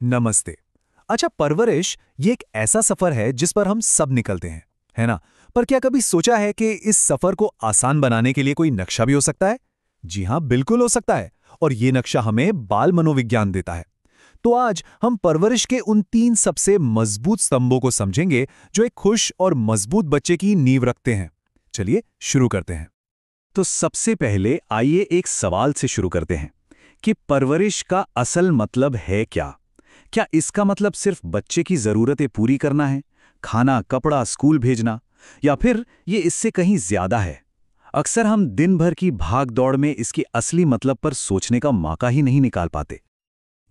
नमस्ते। अच्छा, परवरिश ये एक ऐसा सफर है जिस पर हम सब निकलते हैं, है ना? पर क्या कभी सोचा है कि इस सफर को आसान बनाने के लिए कोई नक्शा भी हो सकता है? जी हाँ, बिल्कुल हो सकता है। और ये नक्शा हमें बाल मनोविज्ञान देता है। तो आज हम परवरिश के उन 3 सबसे मजबूत स्तंभों को समझेंगे जो एक खुश और मजबूत बच्चे की नींव रखते हैं। चलिए शुरू करते हैं। तो सबसे पहले आइए एक सवाल से शुरू करते हैं कि परवरिश का असल मतलब है क्या? क्या इसका मतलब सिर्फ बच्चे की ज़रूरतें पूरी करना है, खाना, कपड़ा, स्कूल भेजना, या फिर ये इससे कहीं ज़्यादा है? अक्सर हम दिन भर की भाग-दौड़ में इसकी असली मतलब पर सोचने का मौका ही नहीं निकाल पाते।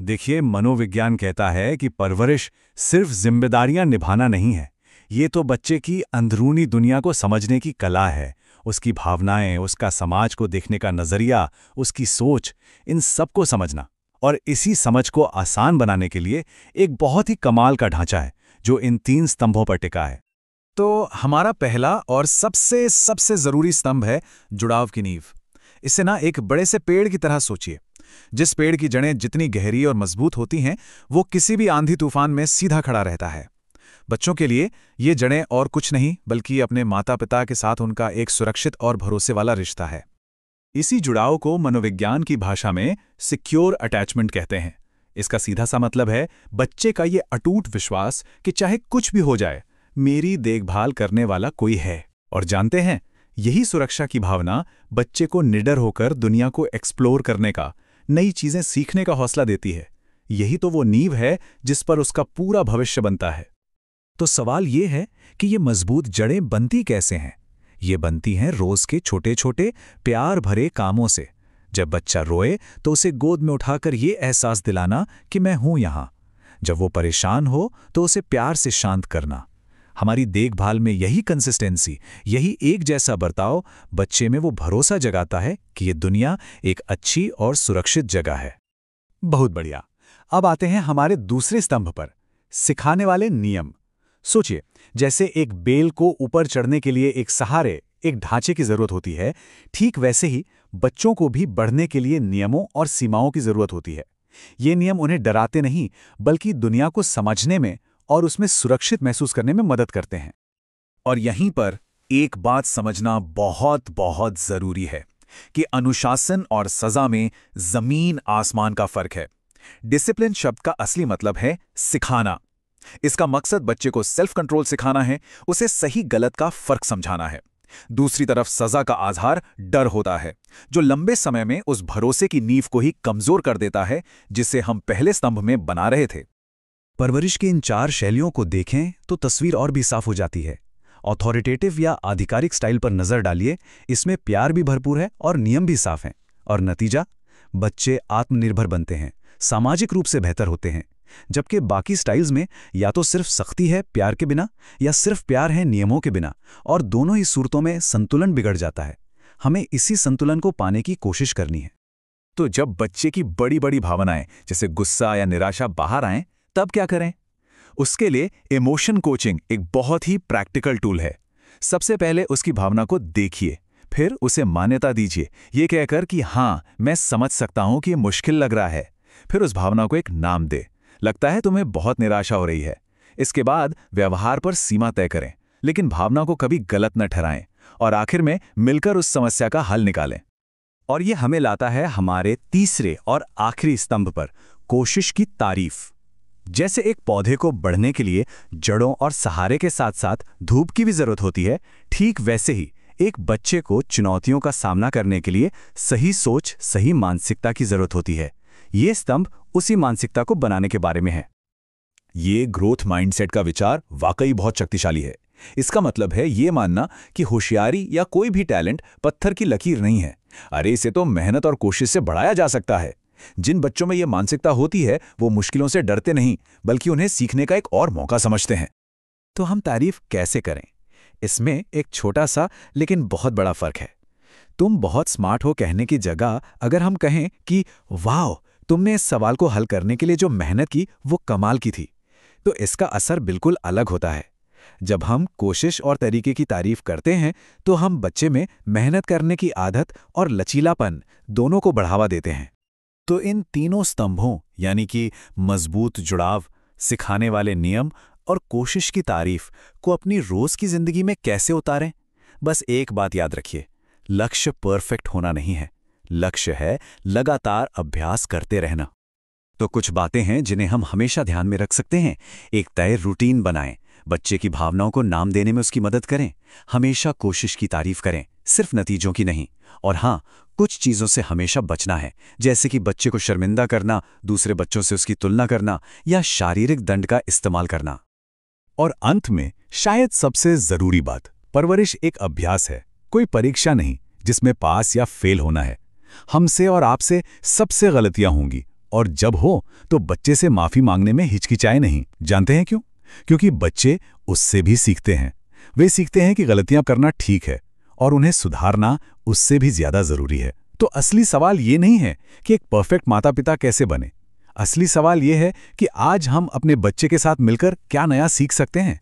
देखिए, मनोविज्ञान कहता है कि परवरिश सिर्फ जिम्मेदारियां निभाना नहीं है। ये तो बच्चे की अंदरूनी दुनिया को समझने की कला है। उसकी भावनाएं, उसका समाज को देखने का नजरिया, उसकी सोच, इन सबको समझना। और इसी समझ को आसान बनाने के लिए एक बहुत ही कमाल का ढांचा है जो इन 3 स्तंभों पर टिका है। तो हमारा पहला और सबसे सबसे जरूरी स्तंभ है जुड़ाव की नींव। इसे ना एक बड़े से पेड़ की तरह सोचिए। जिस पेड़ की जड़ें जितनी गहरी और मजबूत होती हैं, वो किसी भी आंधी तूफान में सीधा खड़ा रहता है। बच्चों के लिए ये जड़ें और कुछ नहीं बल्कि अपने माता पिता के साथ उनका एक सुरक्षित और भरोसे वाला रिश्ता है। इसी जुड़ाव को मनोविज्ञान की भाषा में सिक्योर अटैचमेंट कहते हैं। इसका सीधा सा मतलब है बच्चे का ये अटूट विश्वास कि चाहे कुछ भी हो जाए, मेरी देखभाल करने वाला कोई है। और जानते हैं, यही सुरक्षा की भावना बच्चे को निडर होकर दुनिया को एक्सप्लोर करने का, नई चीजें सीखने का हौसला देती है। यही तो वो नींव है जिस पर उसका पूरा भविष्य बनता है। तो सवाल ये है कि ये मजबूत जड़ें बनती कैसे हैं? ये बनती हैं रोज के छोटे छोटे प्यार भरे कामों से। जब बच्चा रोए तो उसे गोद में उठाकर ये एहसास दिलाना कि मैं हूं यहां। जब वो परेशान हो तो उसे प्यार से शांत करना। हमारी देखभाल में यही कंसिस्टेंसी, यही एक जैसा बर्ताव बच्चे में वो भरोसा जगाता है कि ये दुनिया एक अच्छी और सुरक्षित जगह है। बहुत बढ़िया। अब आते हैं हमारे दूसरे स्तंभ पर, सिखाने वाले नियम। सोचिए, जैसे एक बेल को ऊपर चढ़ने के लिए एक सहारे, एक ढांचे की जरूरत होती है, ठीक वैसे ही बच्चों को भी बढ़ने के लिए नियमों और सीमाओं की जरूरत होती है। ये नियम उन्हें डराते नहीं, बल्कि दुनिया को समझने में और उसमें सुरक्षित महसूस करने में मदद करते हैं। और यहीं पर एक बात समझना बहुत बहुत जरूरी है कि अनुशासन और सजा में जमीन आसमान का फर्क है। डिसिप्लिन शब्द का असली मतलब है सिखाना। इसका मकसद बच्चे को सेल्फ कंट्रोल सिखाना है, उसे सही गलत का फर्क समझाना है। दूसरी तरफ सजा का आधार डर होता है, जो लंबे समय में उस भरोसे की नींव को ही कमजोर कर देता है जिसे हम पहले स्तंभ में बना रहे थे। परवरिश की इन 4 शैलियों को देखें तो तस्वीर और भी साफ हो जाती है। ऑथोरिटेटिव या आधिकारिक स्टाइल पर नजर डालिए, इसमें प्यार भी भरपूर है और नियम भी साफ हैं। और नतीजा, बच्चे आत्मनिर्भर बनते हैं, सामाजिक रूप से बेहतर होते हैं। जबकि बाकी स्टाइल्स में या तो सिर्फ सख्ती है प्यार के बिना, या सिर्फ प्यार है नियमों के बिना, और दोनों ही सूरतों में संतुलन बिगड़ जाता है। हमें इसी संतुलन को पाने की कोशिश करनी है। तो जब बच्चे की बड़ी बड़ी भावनाएं जैसे गुस्सा या निराशा बाहर आएं, तब क्या करें? उसके लिए इमोशन कोचिंग एक बहुत ही प्रैक्टिकल टूल है। सबसे पहले उसकी भावना को देखिए, फिर उसे मान्यता दीजिए, ये कहकर कि हाँ, मैं समझ सकता हूं कि ये मुश्किल लग रहा है। फिर उस भावना को एक नाम दे। लगता है तुम्हें बहुत निराशा हो रही है। इसके बाद व्यवहार पर सीमा तय करें, लेकिन भावना को कभी गलत न ठहराएं। और आखिर में मिलकर उस समस्या का हल निकालें। और ये हमें लाता है हमारे तीसरे और आखिरी स्तंभ पर, कोशिश की तारीफ। जैसे एक पौधे को बढ़ने के लिए जड़ों और सहारे के साथ साथ धूप की भी जरूरत होती है, ठीक वैसे ही एक बच्चे को चुनौतियों का सामना करने के लिए सही सोच, सही मानसिकता की जरूरत होती है। ये स्तंभ उसी मानसिकता को बनाने के बारे में है। ये ग्रोथ माइंडसेट का विचार वाकई बहुत शक्तिशाली है। इसका मतलब है ये मानना कि होशियारी या कोई भी टैलेंट पत्थर की लकीर नहीं है। अरे, इसे तो मेहनत और कोशिश से बढ़ाया जा सकता है। जिन बच्चों में ये मानसिकता होती है, वो मुश्किलों से डरते नहीं, बल्कि उन्हें सीखने का एक और मौका समझते हैं। तो हम तारीफ कैसे करें? इसमें एक छोटा सा लेकिन बहुत बड़ा फर्क है। तुम बहुत स्मार्ट हो कहने की जगह अगर हम कहें कि वाह, तुमने इस सवाल को हल करने के लिए जो मेहनत की वो कमाल की थी, तो इसका असर बिल्कुल अलग होता है। जब हम कोशिश और तरीके की तारीफ करते हैं तो हम बच्चे में मेहनत करने की आदत और लचीलापन दोनों को बढ़ावा देते हैं। तो इन तीनों स्तंभों यानी कि मजबूत जुड़ाव, सिखाने वाले नियम और कोशिश की तारीफ को अपनी रोज की जिंदगी में कैसे उतारें। बस एक बात याद रखिए, लक्ष्य परफेक्ट होना नहीं है, लक्ष्य है लगातार अभ्यास करते रहना। तो कुछ बातें हैं जिन्हें हम हमेशा ध्यान में रख सकते हैं। एक तय रूटीन बनाएं, बच्चे की भावनाओं को नाम देने में उसकी मदद करें, हमेशा कोशिश की तारीफ करें, सिर्फ नतीजों की नहीं। और हाँ, कुछ चीज़ों से हमेशा बचना है, जैसे कि बच्चे को शर्मिंदा करना, दूसरे बच्चों से उसकी तुलना करना या शारीरिक दंड का इस्तेमाल करना। और अंत में शायद सबसे जरूरी बात, परवरिश एक अभ्यास है, कोई परीक्षा नहीं जिसमें पास या फेल होना है। हमसे और आपसे सबसे गलतियां होंगी, और जब हो तो बच्चे से माफी मांगने में हिचकिचाए नहीं। जानते हैं क्यों? क्योंकि बच्चे उससे भी सीखते हैं। वे सीखते हैं कि गलतियां करना ठीक है और उन्हें सुधारना उससे भी ज्यादा जरूरी है। तो असली सवाल ये नहीं है कि एक परफेक्ट माता पिता कैसे बने। असली सवाल ये है कि आज हम अपने बच्चे के साथ मिलकर क्या नया सीख सकते हैं।